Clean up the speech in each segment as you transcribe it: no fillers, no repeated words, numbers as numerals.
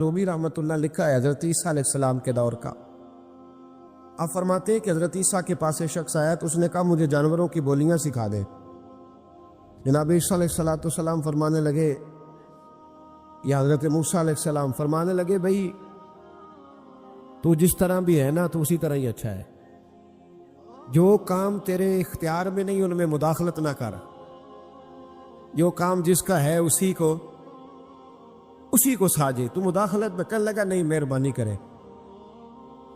رومی رحمۃ اللہ لکھا ہے حضرت عیسیٰ علیہ السلام کے دور کا۔ آپ فرماتے ہیں کہ حضرت عیسیٰ کے پاس ایک شخص آیا تو اس نے کہا مجھے جانوروں کی بولیاں سکھا دے۔ جناب عیسیٰ علیہ السلام فرمانے لگے، یا حضرت موسیٰ علیہ السلام فرمانے لگے، بھئی تو جس طرح بھی ہے نا تو اسی طرح ہی اچھا ہے، جو کام تیرے اختیار میں نہیں ان میں مداخلت نہ کر، جو کام جس کا ہے اسی کو ساجے، تو مداخلت میں کر لگا نہیں، مہربانی کرے۔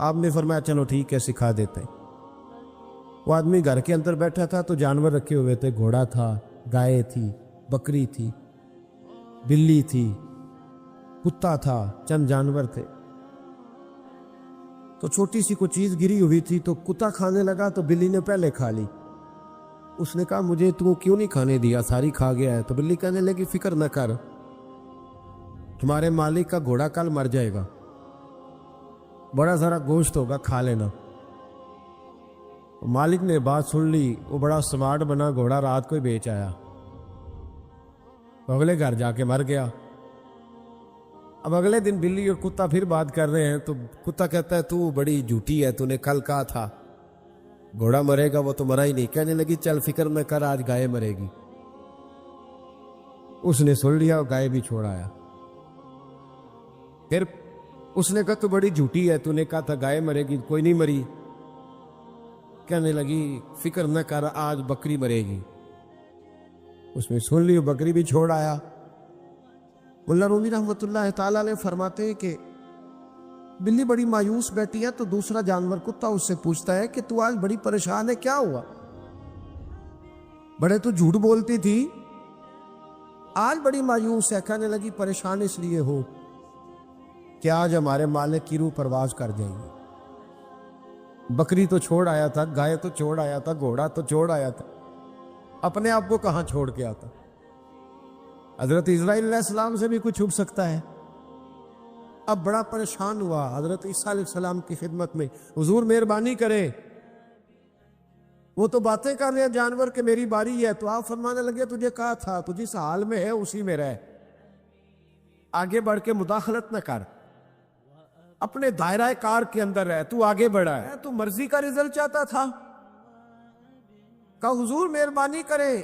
آپ نے فرمایا چلو ٹھیک ہے، سکھا دیتے ہیں۔ وہ آدمی گھر کے اندر بیٹھا تھا تو جانور رکھے ہوئے تھے، گھوڑا تھا، گائے تھی، بکری تھی، بلی تھی، کتا تھا، چند جانور تھے۔ تو چھوٹی سی کوئی چیز گری ہوئی تھی تو کتا کھانے لگا تو بلی نے پہلے کھا لی۔ اس نے کہا مجھے تو کیوں نہیں کھانے دیا، ساری کھا گیا ہے۔ تو بلی کہنے لگی فکر نہ کر، تمہارے مالک کا گھوڑا کل مر جائے گا، بڑا ذرا گوشت ہوگا، کھا لینا۔ مالک نے بات سن لی، وہ بڑا سمارٹ بنا، گھوڑا رات کو ہی بیچ آیا، اگلے گھر جا کے مر گیا۔ اب اگلے دن بلی اور کتا پھر بات کر رہے ہیں تو کتا کہتا ہے تو بڑی جھوٹی ہے، تو نے کل کہا تھا گھوڑا مرے گا، وہ تو مرا ہی نہیں۔ کہنے لگی چل فکر نہ کر، آج گائے مرے گی۔ اس نے سن لیا اور گائے بھی چھوڑ آیا۔ پھر اس نے کہا تو بڑی جھوٹی ہے، تو نے کہا تھا گائے مرے گی، کوئی نہیں مری۔ کہنے لگی فکر نہ کر، آج بکری مرے گی۔ اس نے سن لی، بکری بھی چھوڑ آیا۔ مولا رومی رحمۃ اللہ تعالیٰ علیہ فرماتے ہیں کہ بلی بڑی مایوس بیٹھی ہے تو دوسرا جانور کتا اس سے پوچھتا ہے کہ تو آج بڑی پریشان ہے، کیا ہوا؟ بڑے تو جھوٹ بولتی تھی، آج بڑی مایوس ہے۔ کہنے لگی پریشان اس لیے ہو کہ آج ہمارے مالک کی روح پرواز کر جائیں گے۔ بکری تو چھوڑ آیا تھا، گائے تو چھوڑ آیا تھا، گھوڑا تو چھوڑ آیا تھا، اپنے آپ کو کہاں چھوڑ کے آتا؟ حضرت اسرائیل علیہ السلام سے بھی کچھ چھپ سکتا ہے۔ اب بڑا پریشان ہوا، حضرت عیسیٰ علیہ السلام کی خدمت میں، حضور مہربانی کرے، وہ تو باتیں کر رہے ہیں جانور کہ میری باری ہے۔ تو آپ فرمانے لگے تجھے کہا تھا تو جس حال میں ہے اسی میں رہ، آگے بڑھ کے مداخلت نہ کر، اپنے دائرہ کار کے اندر رہ، تو آگے بڑھا ہے، تو مرضی کا رزلٹ چاہتا تھا۔ کہا حضور مہربانی کرے،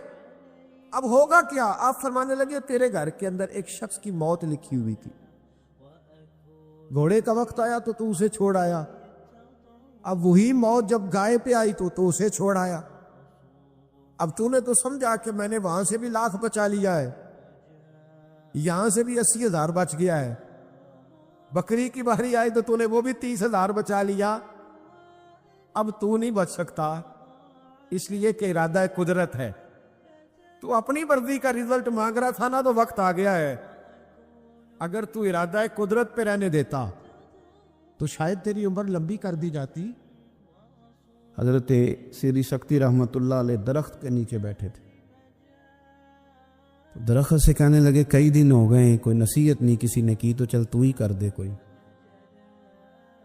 اب ہوگا کیا؟ آپ فرمانے لگے تیرے گھر کے اندر ایک شخص کی موت لکھی ہوئی تھی، گھوڑے کا وقت آیا تو اسے چھوڑ آیا، اب وہی موت جب گائے پہ آئی تو اسے چھوڑ آیا۔ اب تو نے تو سمجھا کہ میں نے وہاں سے بھی لاکھ بچا لیا ہے، یہاں سے بھی 80,000 بچ گیا ہے، بکری کی باری آئی تو نے وہ بھی 30,000 بچا لیا۔ اب تو نہیں بچ سکتا، اس لیے کہ ارادہ قدرت ہے، تو اپنی مرضی کا رزلٹ مانگ رہا تھا نا، تو وقت آ گیا ہے۔ اگر تو ارادہ قدرت پہ رہنے دیتا تو شاید تیری عمر لمبی کر دی جاتی۔ حضرت سری شکتی رحمت اللہ علیہ درخت کے نیچے بیٹھے تھے، تو درخت سے کہنے لگے کئی دن ہو گئے کوئی نصیحت نہیں کسی نے کی، تو چل تو ہی کر دے کوئی،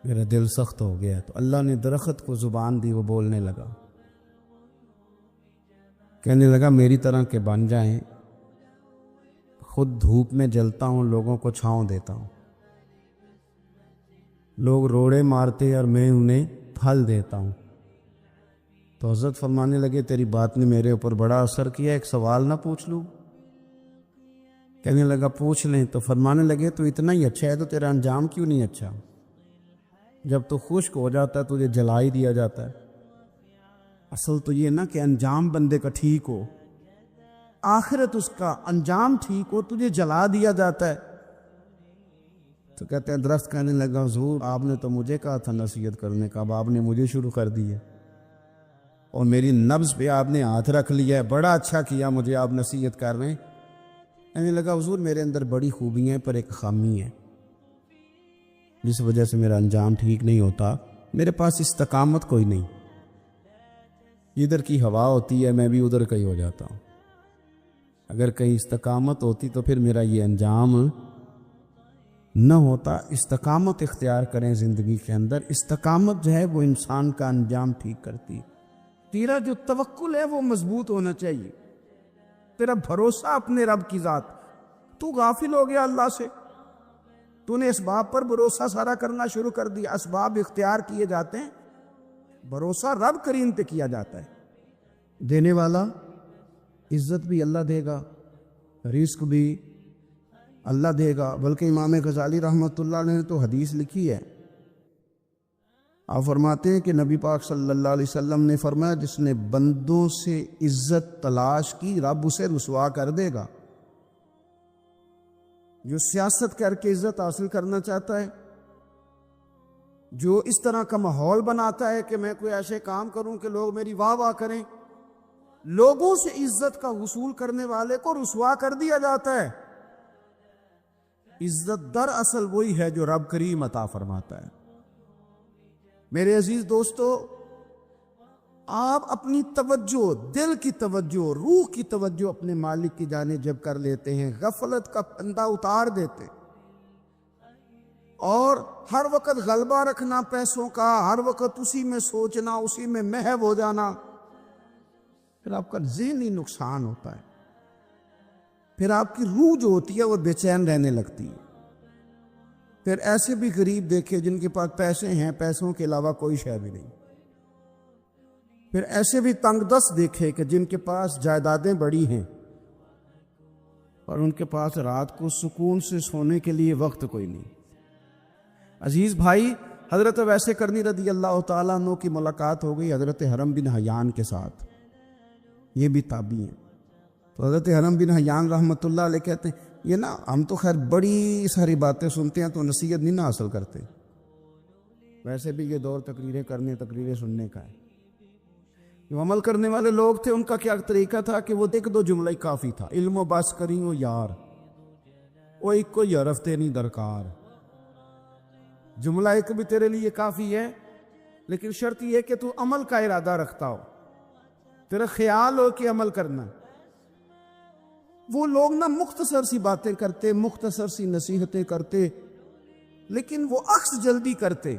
میرا دل سخت ہو گیا۔ تو اللہ نے درخت کو زبان دی، وہ بولنے لگا، کہنے لگا میری طرح کے بن جائیں، خود دھوپ میں جلتا ہوں، لوگوں کو چھاؤں دیتا ہوں، لوگ روڑے مارتے اور میں انہیں پھل دیتا ہوں۔ تو حضرت فرمانے لگے تیری بات نے میرے اوپر بڑا اثر کیا، ایک سوال نہ پوچھ لوں؟ کہنے لگا پوچھ لیں۔ تو فرمانے لگے تو اتنا ہی اچھا ہے تو تیرا انجام کیوں نہیں اچھا؟ جب تو خشک ہو جاتا ہے تجھے جلا ہی دیا جاتا ہے۔ اصل تو یہ نا کہ انجام بندے کا ٹھیک ہو، آخرت اس کا انجام ٹھیک ہو، تجھے جلا دیا جاتا ہے۔ تو کہتے ہیں درخت کہنے لگا حضور آپ نے تو مجھے کہا تھا نصیحت کرنے کا، اب آپ نے مجھے شروع کر دی ہے، اور میری نبض پہ آپ نے ہاتھ رکھ لیا ہے، بڑا اچھا کیا مجھے آپ نصیحت کر رہے ہیں۔ کہنے لگا حضور میرے اندر بڑی خوبیاں ہیں پر ایک خامی ہے، جس وجہ سے میرا انجام ٹھیک نہیں ہوتا، میرے پاس استقامت کوئی نہیں، ادھر کی ہوا ہوتی ہے میں بھی ادھر کا ہی ہو جاتا ہوں، اگر کہیں استقامت ہوتی تو پھر میرا یہ انجام نہ ہوتا۔ استقامت اختیار کریں زندگی کے اندر، استقامت جو ہے وہ انسان کا انجام ٹھیک کرتی ہے۔ تیرا جو توکل ہے وہ مضبوط ہونا چاہیے، تیرا بھروسہ اپنے رب کی ذات، تو غافل ہو گیا اللہ سے، تو نے اسباب پر بھروسہ سارا کرنا شروع کر دیا. اسباب اختیار کیے جاتے ہیں, بھروسہ رب کریم پہ کیا جاتا ہے. دینے والا, عزت بھی اللہ دے گا, رزق بھی اللہ دے گا. بلکہ امام غزالی رحمۃ اللہ علیہ نے تو حدیث لکھی ہے, آپ فرماتے ہیں کہ نبی پاک صلی اللہ علیہ وسلم نے فرمایا جس نے بندوں سے عزت تلاش کی رب اسے رسوا کر دے گا. جو سیاست کر کے عزت حاصل کرنا چاہتا ہے, جو اس طرح کا ماحول بناتا ہے کہ میں کوئی ایسے کام کروں کہ لوگ میری واہ واہ کریں, لوگوں سے عزت کا حصول کرنے والے کو رسوا کر دیا جاتا ہے. عزت در اصل وہی ہے جو رب کریم عطا فرماتا ہے. میرے عزیز دوستو, آپ اپنی توجہ, دل کی توجہ, روح کی توجہ اپنے مالک کی جانب جب کر لیتے ہیں, غفلت کا پردہ اتار دیتے اور ہر وقت غلبہ رکھنا پیسوں کا, ہر وقت اسی میں سوچنا, اسی میں محو ہو جانا, پھر آپ کا ذہنی نقصان ہوتا ہے. پھر آپ کی روح جو ہوتی ہے وہ بے چین رہنے لگتی ہے. پھر ایسے بھی غریب دیکھے جن کے پاس پیسے ہیں, پیسوں کے علاوہ کوئی شے بھی نہیں. پھر ایسے بھی تنگ دست دیکھے کہ جن کے پاس جائیدادیں بڑی ہیں اور ان کے پاس رات کو سکون سے سونے کے لیے وقت کوئی نہیں. عزیز بھائی, حضرت ویس کرنی رضی اللہ تعالیٰ عنہ کی ملاقات ہو گئی حضرت حرم بن حیان کے ساتھ. یہ بھی تابعی ہیں. تو حضرت حرم بن حیان رحمۃ اللہ علیہ کہتے ہیں یہ نا ہم تو خیر بڑی ساری باتیں سنتے ہیں تو نصیحت نہیں نہ حاصل کرتے. ویسے بھی یہ دور تقریریں کرنے, تقریریں سننے کا ہے. جو عمل کرنے والے لوگ تھے ان کا کیا طریقہ تھا کہ وہ ایک دو جملہ ہی کافی تھا. علم و بس کری ہو یار, وہ ایک کو یارفتے نہیں درکار. جملہ ایک بھی تیرے لیے کافی ہے, لیکن شرط یہ کہ تو عمل کا ارادہ رکھتا ہو, تیرا خیال ہو کہ عمل کرنا. وہ لوگ نا مختصر سی باتیں کرتے, مختصر سی نصیحتیں کرتے, لیکن وہ عکس جلدی کرتے,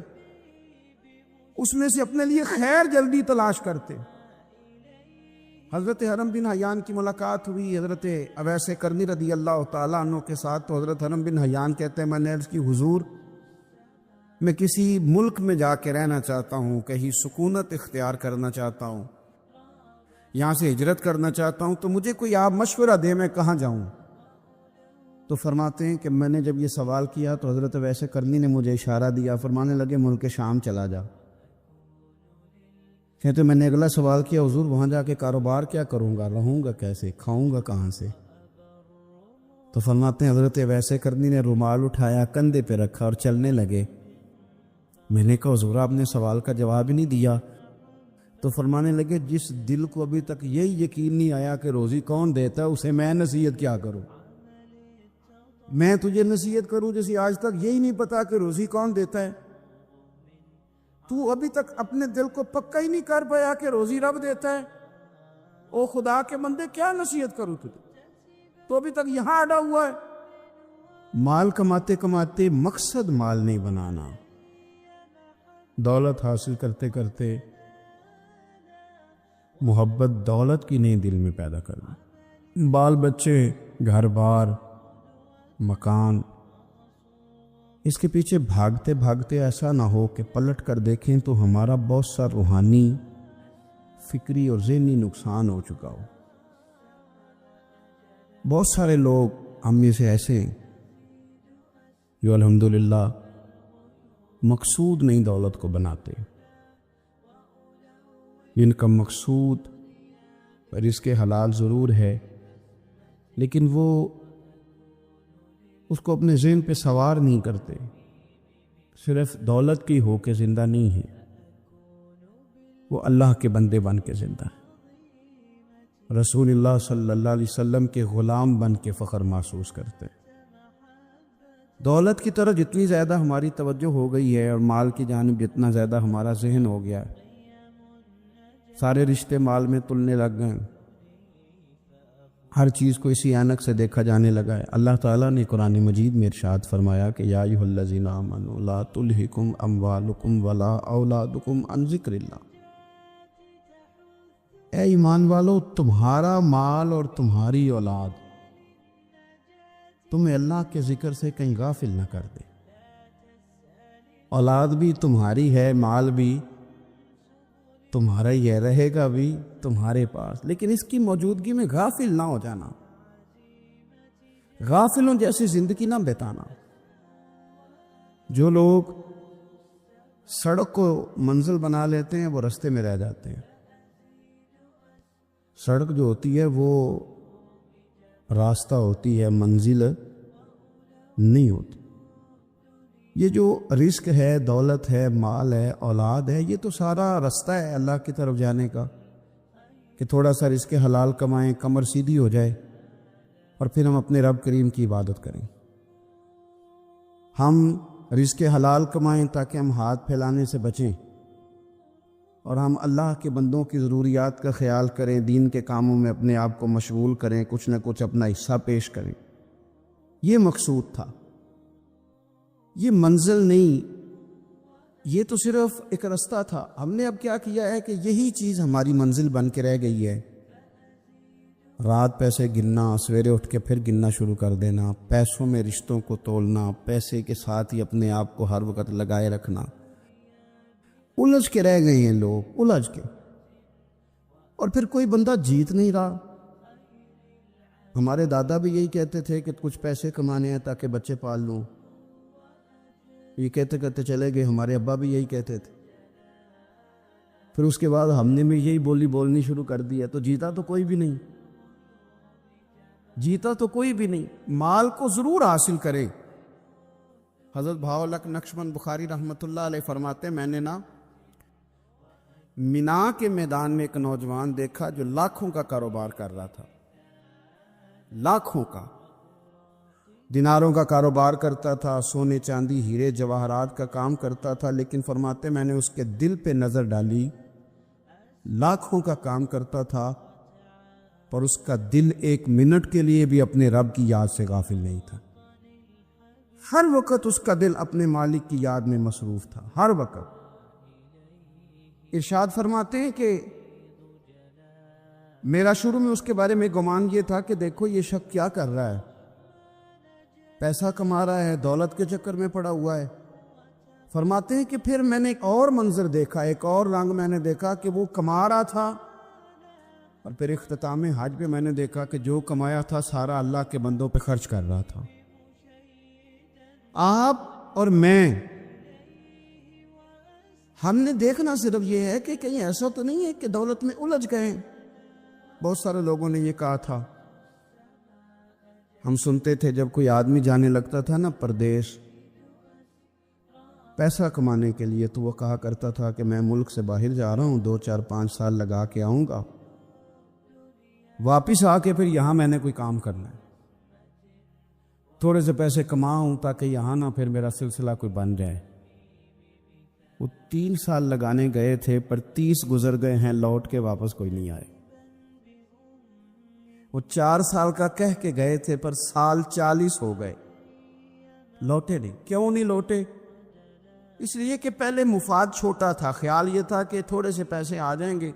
اس میں سے اپنے لیے خیر جلدی تلاش کرتے. حضرت حرم بن حیان کی ملاقات ہوئی حضرت اویس کرنی رضی اللہ تعالیٰ عنہ کے ساتھ. تو حضرت حرم بن حیان کہتے ہیں میں نے عرض کی حضور میں کسی ملک میں جا کے رہنا چاہتا ہوں, کہیں سکونت اختیار کرنا چاہتا ہوں, یہاں سے ہجرت کرنا چاہتا ہوں, تو مجھے کوئی آپ مشورہ دے میں کہاں جاؤں. تو فرماتے ہیں کہ میں نے جب یہ سوال کیا تو حضرت ویس کرنی نے مجھے اشارہ دیا, فرمانے لگے ملک شام چلا جا. کہتے میں نے اگلا سوال کیا حضور وہاں جا کے کاروبار کیا کروں گا, رہوں گا کیسے, کھاؤں گا کہاں سے. تو فرماتے ہیں حضرت ویس کرنی نے رومال اٹھایا, کندھے پہ رکھا اور چلنے لگے. میں نے کہا حضور آپ نے سوال کا جواب ہی نہیں دیا. تو فرمانے لگے جس دل کو ابھی تک یہی یقین نہیں آیا کہ روزی کون دیتا ہے اسے میں نصیحت کیا کروں. میں تجھے نصیحت کروں جیسے آج تک یہی نہیں پتا کہ روزی کون دیتا ہے. تو ابھی تک اپنے دل کو پکا ہی نہیں کر پایا کہ روزی رب دیتا ہے. او خدا کے بندے کیا نصیحت کروں تجھے, تو ابھی تک یہاں اڑا ہوا ہے. مال کماتے کماتے مقصد مال نہیں بنانا, دولت حاصل کرتے کرتے محبت دولت کی نہیں دل میں پیدا کرنا. بال بچے, گھر بار, مکان, اس کے پیچھے بھاگتے بھاگتے ایسا نہ ہو کہ پلٹ کر دیکھیں تو ہمارا بہت سا روحانی, فکری اور ذہنی نقصان ہو چکا ہو. بہت سارے لوگ ہم میں سے ایسے ہیں جو الحمدللہ مقصود نہیں دولت کو بناتے, جن کا مقصود رزق حلال ضرور ہے لیکن وہ اس کو اپنے ذہن پہ سوار نہیں کرتے, صرف دولت کی ہو کے زندہ نہیں ہے, وہ اللہ کے بندے بن کے زندہ ہے, رسول اللہ صلی اللہ علیہ وسلم کے غلام بن کے فخر محسوس کرتے. دولت کی طرف جتنی زیادہ ہماری توجہ ہو گئی ہے اور مال کی جانب جتنا زیادہ ہمارا ذہن ہو گیا ہے, سارے رشتے مال میں تلنے لگ گئے, ہر چیز کو اسی عینک سے دیکھا جانے لگا ہے. اللہ تعالیٰ نے قرآن مجید میں ارشاد فرمایا کہ یا ایھا الذین آمنوا لا تلہکم اموالکم ولا اولادکم عن ذکر اللہ. اے ایمان والو, تمہارا مال اور تمہاری اولاد تمہیں اللہ کے ذکر سے کہیں غافل نہ کر دے. اولاد بھی تمہاری ہے، مال بھی تمہارا ہی ہے، رہے گا بھی تمہارے پاس، لیکن اس کی موجودگی میں غافل نہ ہو جانا، غافلوں جیسی زندگی نہ بتانا۔ جو لوگ سڑک کو منزل بنا لیتے ہیں وہ رستے میں رہ جاتے ہیں۔ سڑک جو ہوتی ہے وہ راستہ ہوتی ہے، منزل نہیں ہوتی۔ یہ جو رزق ہے، دولت ہے، مال ہے، اولاد ہے، یہ تو سارا رستہ ہے اللہ کی طرف جانے کا، کہ تھوڑا سا رزق حلال کمائیں، کمر سیدھی ہو جائے، اور پھر ہم اپنے رب کریم کی عبادت کریں۔ ہم رزق حلال کمائیں تاکہ ہم ہاتھ پھیلانے سے بچیں، اور ہم اللہ کے بندوں کی ضروریات کا خیال کریں، دین کے کاموں میں اپنے آپ کو مشغول کریں، کچھ نہ کچھ اپنا حصہ پیش کریں۔ یہ مقصود تھا، یہ منزل نہیں، یہ تو صرف ایک رستہ تھا۔ ہم نے اب کیا کیا ہے کہ یہی چیز ہماری منزل بن کے رہ گئی ہے۔ رات پیسے گننا، سویرے اٹھ کے پھر گننا شروع کر دینا، پیسوں میں رشتوں کو تولنا، پیسے کے ساتھ ہی اپنے آپ کو ہر وقت لگائے رکھنا۔ الجھ کے رہ گئے ہیں لوگ، الجھ کے، اور پھر کوئی بندہ جیت نہیں رہا۔ ہمارے دادا بھی یہی کہتے تھے کہ کچھ پیسے کمانے ہیں تاکہ بچے پال لوں، یہ کہتے کہتے چلے گئے۔ ہمارے ابا بھی یہی کہتے تھے، پھر اس کے بعد ہم نے بھی یہی بولی بولنی شروع کر دی ہے، تو جیتا تو کوئی بھی نہیں، جیتا تو کوئی بھی نہیں۔ مال کو ضرور حاصل کرے۔ حضرت بہاءالحق نقشبند بخاری رحمۃ اللہ علیہ فرماتے ہیں، میں نے نا مینا کے میدان میں ایک نوجوان دیکھا جو لاکھوں کا کاروبار کر رہا تھا، لاکھوں کا، دیناروں کا کاروبار کرتا تھا، سونے چاندی ہیرے جواہرات کا کام کرتا تھا، لیکن فرماتے میں نے اس کے دل پہ نظر ڈالی، لاکھوں کا کام کرتا تھا پر اس کا دل ایک منٹ کے لیے بھی اپنے رب کی یاد سے غافل نہیں تھا۔ ہر وقت اس کا دل اپنے مالک کی یاد میں مصروف تھا، ہر وقت۔ ارشاد فرماتے ہیں کہ میرا شروع میں اس کے بارے میں گمان یہ تھا کہ دیکھو یہ شخص کیا کر رہا ہے، پیسہ کما رہا ہے، دولت کے چکر میں پڑا ہوا ہے۔ فرماتے ہیں کہ پھر میں نے ایک اور منظر دیکھا، ایک اور رنگ میں نے دیکھا کہ وہ کما رہا تھا، اور پھر اختتام حج پہ میں نے دیکھا کہ جو کمایا تھا سارا اللہ کے بندوں پہ خرچ کر رہا تھا۔ آپ اور میں، ہم نے دیکھنا صرف یہ ہے کہ کہیں ایسا تو نہیں ہے کہ دولت میں الجھ گئے۔ بہت سارے لوگوں نے یہ کہا تھا، ہم سنتے تھے جب کوئی آدمی جانے لگتا تھا نا پردیش پیسہ کمانے کے لیے، تو وہ کہا کرتا تھا کہ میں ملک سے باہر جا رہا ہوں، 2 4 5 سال لگا کے آؤں گا، واپس آ کے پھر یہاں میں نے کوئی کام کرنا ہے، تھوڑے سے پیسے کماؤں تاکہ یہاں نہ پھر میرا سلسلہ کوئی بن جائے۔ وہ 3 سال لگانے گئے تھے پر 30 گزر گئے ہیں، لوٹ کے واپس کوئی نہیں آئے۔ وہ 4 سال کا کہہ کے گئے تھے پر سال 40 ہو گئے، لوٹے نہیں۔ کیوں نہیں لوٹے؟ اس لیے کہ پہلے مفاد چھوٹا تھا، خیال یہ تھا کہ تھوڑے سے پیسے آ جائیں گے،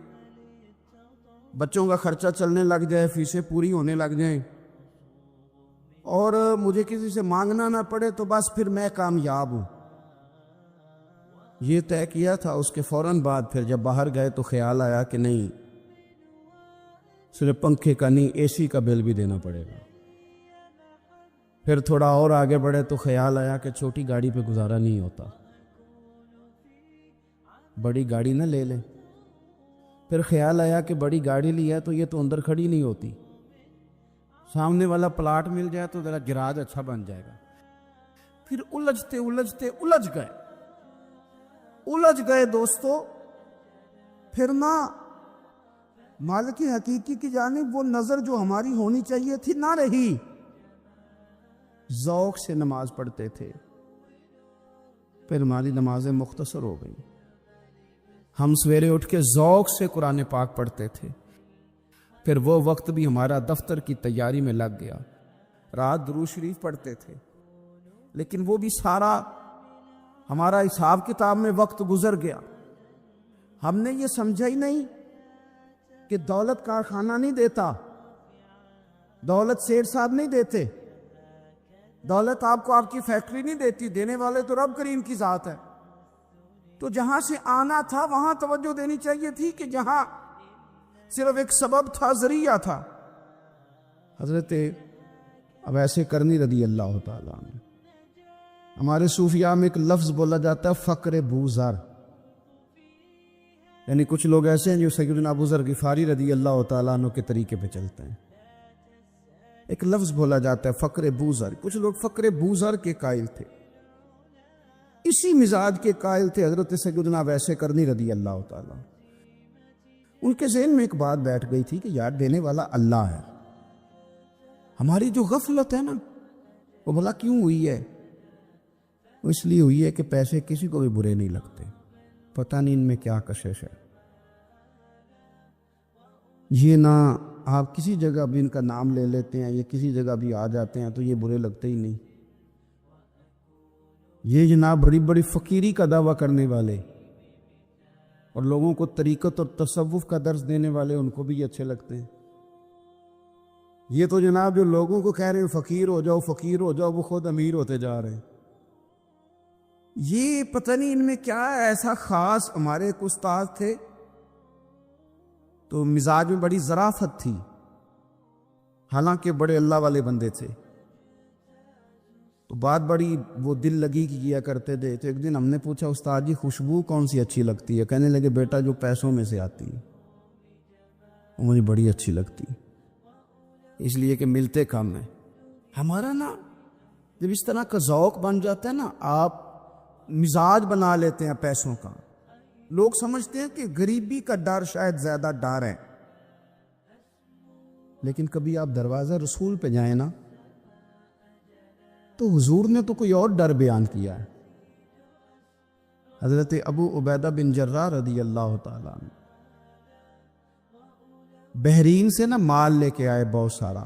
بچوں کا خرچہ چلنے لگ جائے، فیسیں پوری ہونے لگ جائیں، اور مجھے کسی سے مانگنا نہ پڑے، تو بس پھر میں کامیاب ہوں۔ یہ طے کیا تھا۔ اس کے فوراً بعد پھر جب باہر گئے تو خیال آیا کہ نہیں، صرف پنکھے کا نہیں، اے سی کا بل بھی دینا پڑے گا۔ پھر تھوڑا اور آگے بڑھے تو خیال آیا کہ چھوٹی گاڑی پہ گزارا نہیں ہوتا، بڑی گاڑی نہ لے لیں۔ پھر خیال آیا کہ بڑی گاڑی لی ہے تو یہ تو اندر کھڑی نہیں ہوتی، سامنے والا پلاٹ مل جائے تو ذرا گراج اچھا بن جائے گا۔ پھر الجھتے الجھتے الجھ گئے دوستو۔ پھر نہ مالک حقیقی کی جانب وہ نظر جو ہماری ہونی چاہیے تھی نہ رہی۔ ذوق سے نماز پڑھتے تھے، پھر ہماری نمازیں مختصر ہو گئیں۔ ہم سویرے اٹھ کے ذوق سے قرآن پاک پڑھتے تھے، پھر وہ وقت بھی ہمارا دفتر کی تیاری میں لگ گیا، رات درود شریف پڑھتے تھے، لیکن وہ بھی سارا ہمارا حساب کتاب میں وقت گزر گیا۔ ہم نے یہ سمجھا ہی نہیں کہ دولت کارخانہ نہیں دیتا، دولت سیٹ صاحب نہیں دیتے، دولت آپ کو آپ کی فیکٹری نہیں دیتی، دینے والے تو رب کریم کی ذات ہے۔ تو جہاں سے آنا تھا وہاں توجہ دینی چاہیے تھی کہ جہاں صرف ایک سبب تھا، ذریعہ تھا۔ حضرت اویس کرنی رضی اللہ تعالیٰ عنہ، ہمارے صوفیاء میں ایک لفظ بولا جاتا ہے فقر بوذر، یعنی کچھ لوگ ایسے ہیں جو سیدنا ابو ذر غفاری رضی اللہ تعالیٰ عنہ کے طریقے پہ چلتے ہیں۔ ایک لفظ بولا جاتا ہے فقر بوذر، کچھ لوگ فقر بوذر کے قائل تھے، اسی مزاج کے قائل تھے حضرت سیدنا اویس کرنی رضی اللہ تعالیٰ۔ ان کے ذہن میں ایک بات بیٹھ گئی تھی کہ یار دینے والا اللہ ہے، ہماری جو غفلت ہے نا وہ بھلا کیوں ہوئی ہے؟ وہ اس لیے ہوئی ہے کہ پیسے کسی کو بھی برے نہیں لگتے، پتہ نہیں ان میں کیا کشش ہے۔ یہ نہ آپ کسی جگہ بھی ان کا نام لے لیتے ہیں، یہ کسی جگہ بھی آ جاتے ہیں تو یہ برے لگتے ہی نہیں۔ یہ جناب بڑی بڑی فقیری کا دعویٰ کرنے والے اور لوگوں کو طریقت اور تصوف کا درس دینے والے، ان کو بھی یہ اچھے لگتے ہیں۔ یہ تو جناب جو لوگوں کو کہہ رہے ہیں فقیر ہو جاؤ فقیر ہو جاؤ، وہ خود امیر ہوتے جا رہے ہیں۔ یہ پتہ نہیں ان میں کیا ہے ایسا خاص۔ ہمارے ایک استاد تھے تو مزاج میں بڑی ظرافت تھی، حالانکہ بڑے اللہ والے بندے تھے، تو بات بڑی وہ دل لگی کی کیا کرتے تھے۔ تو ایک دن ہم نے پوچھا استاد جی خوشبو کون سی اچھی لگتی ہے؟ کہنے لگے بیٹا جو پیسوں میں سے آتی ہے وہ مجھے بڑی اچھی لگتی ہے، اس لیے کہ ملتے کم ہیں۔ ہمارا نا جب اس طرح کا ذوق بن جاتا ہے نا، آپ مزاج بنا لیتے ہیں پیسوں کا، لوگ سمجھتے ہیں کہ غریبی کا ڈر شاید زیادہ ڈر ہے، لیکن کبھی آپ دروازہ رسول پہ جائیں نا تو حضور نے تو کوئی اور ڈر بیان کیا ہے۔ حضرت ابو عبیدہ بن جراح رضی اللہ تعالیٰ عنہ بحرین سے نا مال لے کے آئے بہت سارا،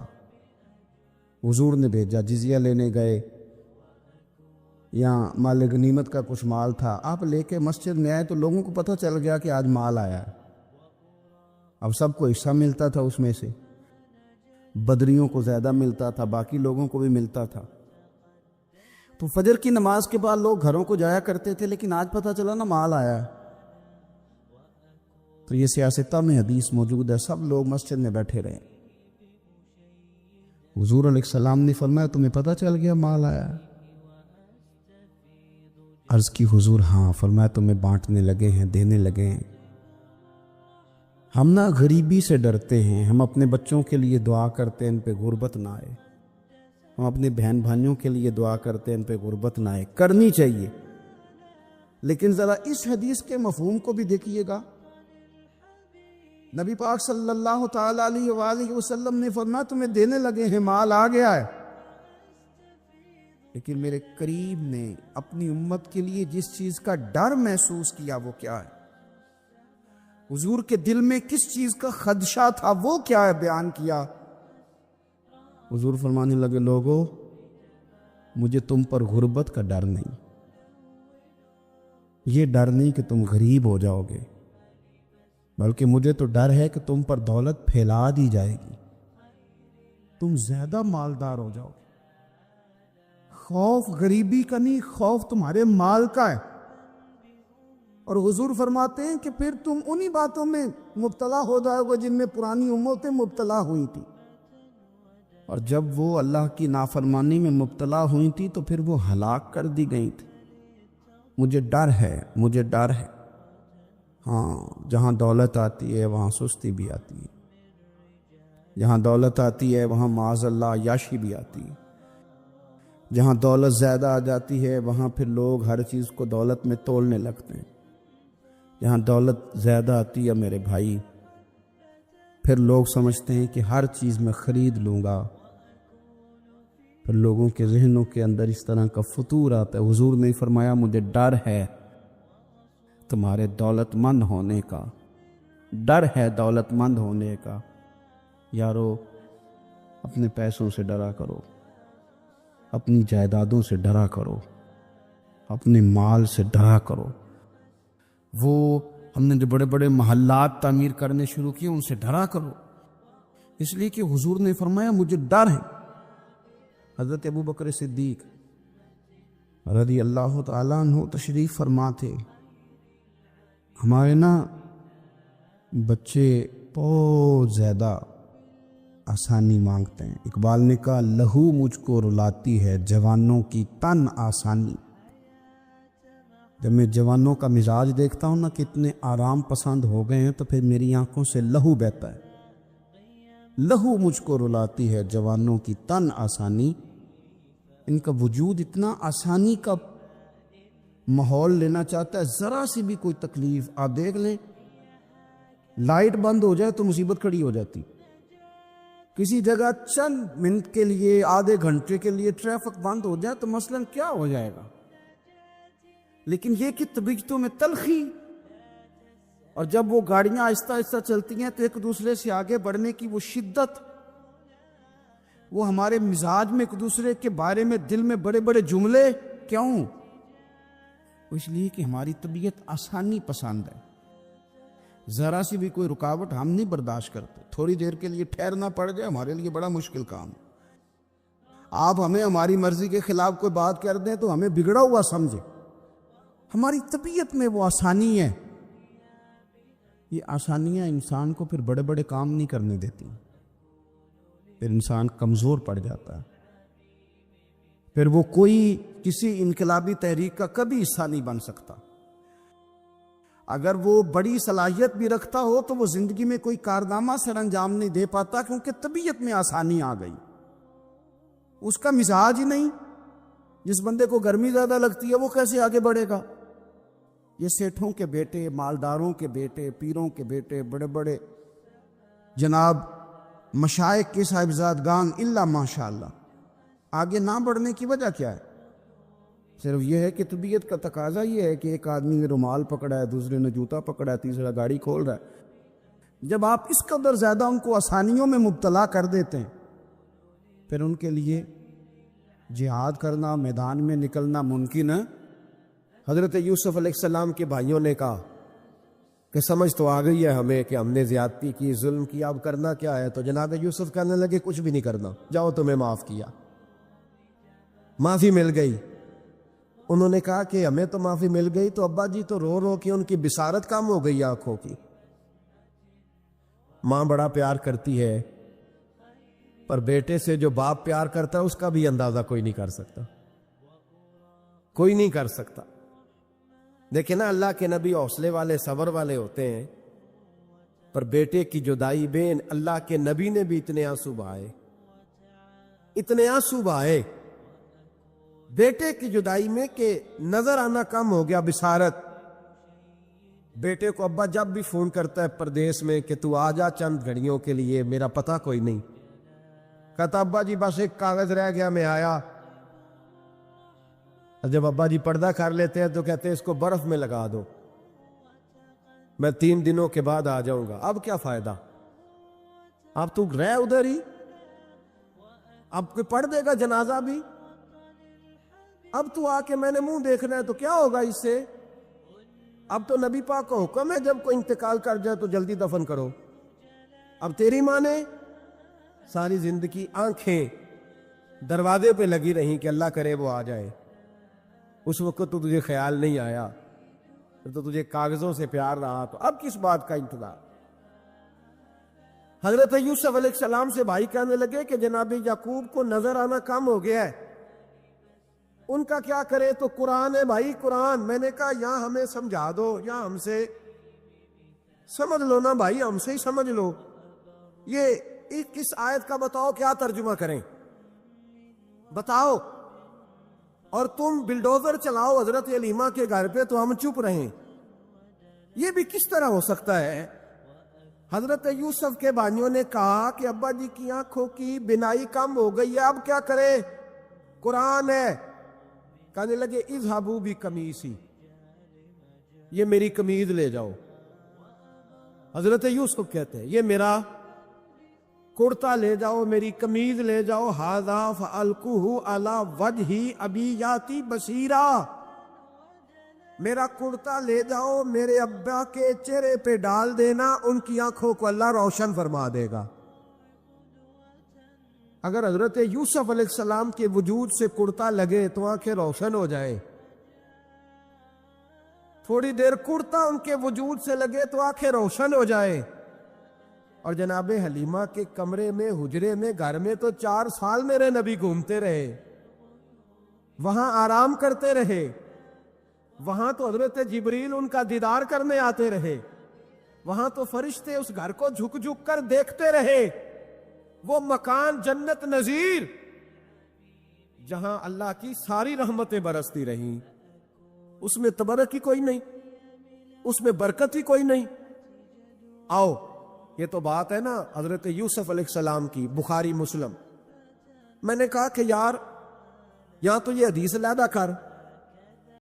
حضور نے بھیجا، جزیہ لینے گئے یا مال غنیمت کا کچھ مال تھا، آپ لے کے مسجد میں آئے تو لوگوں کو پتہ چل گیا کہ آج مال آیا ہے۔ اب سب کو حصہ ملتا تھا اس میں سے، بدریوں کو زیادہ ملتا تھا، باقی لوگوں کو بھی ملتا تھا۔ تو فجر کی نماز کے بعد لوگ گھروں کو جایا کرتے تھے، لیکن آج پتہ چلا نا مال آیا ہے، تو یہ سیاستہ میں حدیث موجود ہے، سب لوگ مسجد میں بیٹھے رہے۔ حضور علیہ السلام نے فرمایا تمہیں پتہ چل گیا مال آیا ہے؟ عرض کی حضور ہاں۔ فرمایا تمہیں بانٹنے لگے ہیں، دینے لگے ہیں۔ ہم نا غریبی سے ڈرتے ہیں، ہم اپنے بچوں کے لیے دعا کرتے ہیں ان پہ غربت نہ آئے، ہم اپنے بہن بھائیوں کے لیے دعا کرتے ہیں ان پہ غربت نہ آئے، کرنی چاہیے، لیکن ذرا اس حدیث کے مفہوم کو بھی دیکھیے گا۔ نبی پاک صلی اللہ تعالیٰ علیہ وآلہ وسلم نے فرمایا تمہیں دینے لگے ہیں، مال آ گیا ہے، لیکن میرے قریب نے اپنی امت کے لیے جس چیز کا ڈر محسوس کیا وہ کیا ہے؟ حضور کے دل میں کس چیز کا خدشہ تھا وہ کیا ہے بیان کیا۔ حضور فرمانے لگے لوگو مجھے تم پر غربت کا ڈر نہیں، یہ ڈر نہیں کہ تم غریب ہو جاؤ گے، بلکہ مجھے تو ڈر ہے کہ تم پر دولت پھیلا دی جائے گی، تم زیادہ مالدار ہو جاؤ گے۔ خوف غریبی کا نہیں، خوف تمہارے مال کا ہے۔ اور حضور فرماتے ہیں کہ پھر تم انہی باتوں میں مبتلا ہو جاؤ گے جن میں پرانی امتیں مبتلا ہوئی تھی، اور جب وہ اللہ کی نافرمانی میں مبتلا ہوئی تھی تو پھر وہ ہلاک کر دی گئی تھی۔ مجھے ڈر ہے، مجھے ڈر ہے۔ ہاں جہاں دولت آتی ہے وہاں سستی بھی آتی ہے، جہاں دولت آتی ہے وہاں معاذ اللہ عیاشی بھی آتی ہے، جہاں دولت زیادہ آ جاتی ہے وہاں پھر لوگ ہر چیز کو دولت میں تولنے لگتے ہیں۔ جہاں دولت زیادہ آتی ہے میرے بھائی، پھر لوگ سمجھتے ہیں کہ ہر چیز میں خرید لوں گا، پھر لوگوں کے ذہنوں کے اندر اس طرح کا فطور آتا ہے۔ حضور نے فرمایا مجھے ڈر ہے تمہارے دولت مند ہونے کا، ڈر ہے دولت مند ہونے کا۔ یارو اپنے پیسوں سے ڈرا کرو، اپنی جائیدادوں سے ڈرا کرو، اپنے مال سے ڈرا کرو۔ وہ ہم نے جو بڑے بڑے محلات تعمیر کرنے شروع کیے ان سے ڈرا کرو، اس لیے کہ حضور نے فرمایا مجھے ڈر ہے۔ حضرت ابو بکر صدیق رضی اللہ تعالیٰ عنہ تشریف فرما تھے، ہمارے نا بچے بہت زیادہ آسانی مانگتے ہیں. اقبال نے کہا لہو مجھ کو رلاتی ہے جوانوں کی تن آسانی. جب میں جوانوں کا مزاج دیکھتا ہوں نا کتنے آرام پسند ہو گئے ہیں تو پھر میری آنکھوں سے لہو بہتا ہے. لہو مجھ کو رلاتی ہے جوانوں کی تن آسانی. ان کا وجود اتنا آسانی کا ماحول لینا چاہتا ہے. ذرا سی بھی کوئی تکلیف آپ دیکھ لیں, لائٹ بند ہو جائے تو مصیبت کھڑی ہو جاتی. کسی جگہ چند منٹ کے لیے آدھے گھنٹے کے لیے ٹریفک بند ہو جائے تو مثلاً کیا ہو جائے گا. لیکن یہ کہ طبیعتوں میں تلخی, اور جب وہ گاڑیاں آہستہ آہستہ چلتی ہیں تو ایک دوسرے سے آگے بڑھنے کی وہ شدت, وہ ہمارے مزاج میں ایک دوسرے کے بارے میں دل میں بڑے بڑے جملے. کیوں؟ اس لیے کہ ہماری طبیعت آسانی پسند ہے. ذرا سی بھی کوئی رکاوٹ ہم نہیں برداشت کرتے. تھوڑی دیر کے لیے ٹھہرنا پڑ جائے ہمارے لیے بڑا مشکل کام. آپ ہمیں ہماری مرضی کے خلاف کوئی بات کر دیں تو ہمیں بگڑا ہوا سمجھے. ہماری طبیعت میں وہ آسانی ہے. یہ آسانیاں انسان کو پھر بڑے بڑے کام نہیں کرنے دیتی. پھر انسان کمزور پڑ جاتا ہے. پھر وہ کوئی کسی انقلابی تحریک کا کبھی حصہ نہیں بن سکتا. اگر وہ بڑی صلاحیت بھی رکھتا ہو تو وہ زندگی میں کوئی کارنامہ سر انجام نہیں دے پاتا, کیونکہ طبیعت میں آسانی آ گئی. اس کا مزاج ہی نہیں. جس بندے کو گرمی زیادہ لگتی ہے وہ کیسے آگے بڑھے گا؟ یہ سیٹھوں کے بیٹے, مالداروں کے بیٹے, پیروں کے بیٹے, بڑے بڑے جناب مشائخ کے صاحبزادگان الا ماشاءاللہ آگے نہ بڑھنے کی وجہ کیا ہے؟ صرف یہ ہے کہ طبیعت کا تقاضا یہ ہے کہ ایک آدمی نے رومال پکڑا ہے, دوسرے نے جوتا پکڑا ہے, تیسرا گاڑی کھول رہا ہے. جب آپ اس قدر زیادہ ان کو آسانیوں میں مبتلا کر دیتے ہیں پھر ان کے لیے جہاد کرنا, میدان میں نکلنا ممکن ہے. حضرت یوسف علیہ السلام کے بھائیوں نے کہا کہ سمجھ تو آ گئی ہے ہمیں کہ ہم نے زیادتی کی, ظلم کیا, اب کرنا کیا ہے؟ تو جناب یوسف کہنے لگے کچھ بھی نہیں کرنا, جاؤ تمہیں معاف کیا. معافی مل گئی. انہوں نے کہا کہ ہمیں تو معافی مل گئی, تو ابا جی تو رو رو کے ان کی بصارت کم ہو گئی آنکھوں کی. ماں بڑا پیار کرتی ہے پر بیٹے سے جو باپ پیار کرتا ہے اس کا بھی اندازہ کوئی نہیں کر سکتا. کوئی نہیں کر سکتا. دیکھیں نا, اللہ کے نبی حوصلے والے, صبر والے ہوتے ہیں, پر بیٹے کی جدائی بین اللہ کے نبی نے بھی اتنے آنسو بہائے, اتنے آنسو بہائے بیٹے کی جدائی میں کہ نظر آنا کم ہو گیا. بصارت. بیٹے کو ابا جب بھی فون کرتا ہے پردیس میں کہ تو آ جا چند گھڑیوں کے لیے, میرا پتہ کوئی نہیں. کہتا ابا جی بس ایک کاغذ رہ گیا, میں آیا. جب ابا جی پردہ کر لیتے ہیں تو کہتے ہیں اس کو برف میں لگا دو, میں 3 دنوں کے بعد آ جاؤں گا. اب کیا فائدہ؟ اب تو رہ ادھر ہی, اب کوئی پڑھ دے گا جنازہ بھی. اب تو آ کے میں نے منہ دیکھنا ہے تو کیا ہوگا اس سے؟ اب تو نبی پاک کا حکم ہے جب کوئی انتقال کر جائے تو جلدی دفن کرو. اب تیری ماں نے ساری زندگی آنکھیں دروازے پہ لگی رہیں کہ اللہ کرے وہ آ جائے. اس وقت تو تجھے خیال نہیں آیا, تو تجھے کاغذوں سے پیار رہا, تو اب کس بات کا انتظار؟ حضرت یوسف علیہ السلام سے بھائی کہنے لگے کہ جناب یعقوب کو نظر آنا کم ہو گیا ہے, ان کا کیا کرے؟ تو قرآن ہے بھائی, قرآن. میں نے کہا یا ہمیں سمجھا دو یا ہم سے سمجھ لو نا بھائی, ہم سے ہی سمجھ لو. یہ کس آیت کا بتاؤ, کیا ترجمہ کریں بتاؤ. اور تم بلڈوزر چلاؤ حضرت علیمہ کے گھر پہ تو ہم چپ رہیں. یہ بھی کس طرح ہو سکتا ہے؟ حضرت یوسف کے بھائیوں نے کہا کہ ابا جی کی آنکھوں کی بینائی کم ہو گئی ہے, اب کیا کرے؟ قرآن ہے. کہنے لگے اذهبوا بقمیصی, یہ میری قمیض لے جاؤ. حضرت یوسف کہتے ہیں یہ میرا کرتا لے جاؤ, میری قمیض لے جاؤ. ھذا فالقوہ علی وجہ ابی یاتی بصیرا, میرا کرتا لے جاؤ, میرے ابا کے چہرے پہ ڈال دینا, ان کی آنکھوں کو اللہ روشن فرما دے گا. اگر حضرت یوسف علیہ السلام کے وجود سے کرتا لگے تو آنکھیں روشن ہو جائے, تھوڑی دیر کرتا ان کے وجود سے لگے تو آنکھیں روشن ہو جائے. اور جناب حلیمہ کے کمرے میں، حجرے میں، گھر میں تو 4 سال میرے نبی گھومتے رہے، وہاں آرام کرتے رہے، وہاں تو حضرت جبریل ان کا دیدار کرنے آتے رہے، وہاں تو فرشتے اس گھر کو جھک جھک کر دیکھتے رہے. وہ مکان جنت نظیر جہاں اللہ کی ساری رحمتیں برستی رہیں، اس میں تبرک ہی کوئی نہیں، اس میں برکت ہی کوئی نہیں. آؤ، یہ تو بات ہے نا حضرت یوسف علیہ السلام کی، بخاری مسلم. میں نے کہا کہ یار یہاں تو یہ حدیث علیحدہ کر،